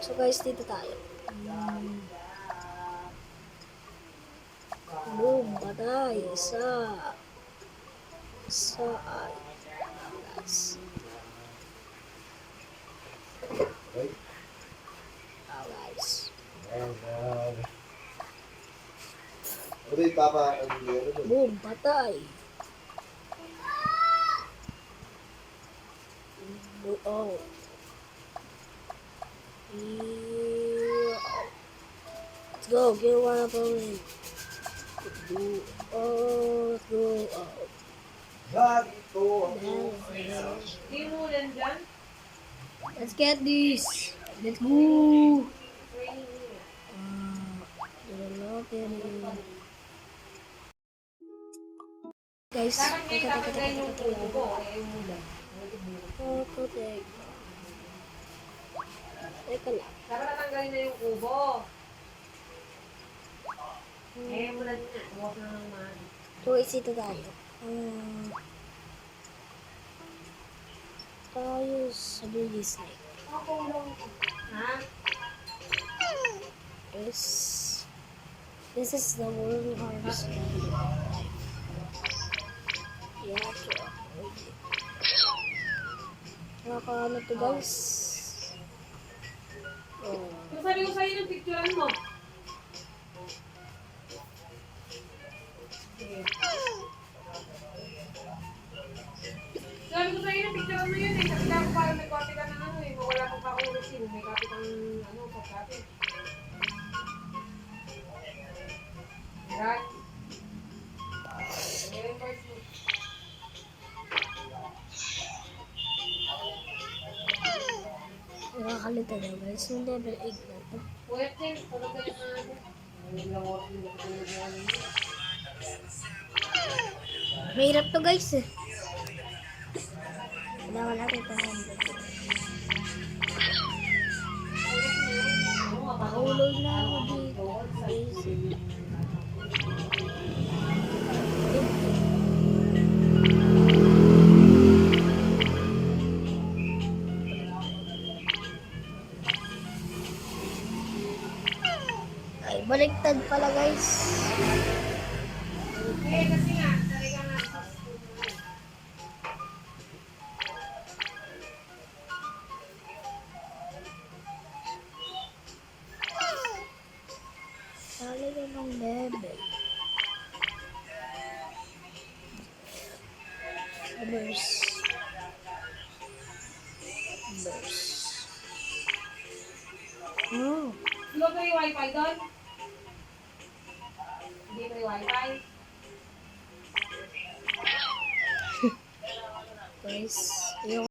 So guys, dito tayo. Boom, patay. Isa. Ay. Guys. Guys. Boom, patay. Oh. Let's go. Get one up on it. Let's go. Let's get this. Let's go. Guys, teka. Teka lang. Dapat natanggalin na yung kubo. Mo na din na. Huwag na naman. So, ito tayo. Tayo sa Billy Snake. Ha? This is the world harvest. Yeah, sure. Nakakaano to guys? Kung sabi ko sa'yo ng picturean mo. Sabi ko sa'yo ng picturean mo yun eh. Sabi ko parang may copy ka ng ano eh. Mawala pang kakulusin. May copy kang ano, pagkati. Right? Meron parts mo. Nakakalita na guys. Yung level 8 na to. Wait din. Tulog kayo na ano. Mahirap to guys eh. Wala kita. Mahulog na ako dito. Ay, baliktad pala guys. Eh, kasi nga, sabi ka nga. Sali ka ng level. Burst. Oh. Di ba may wifi doon? Hindi may wifi. Guys, yung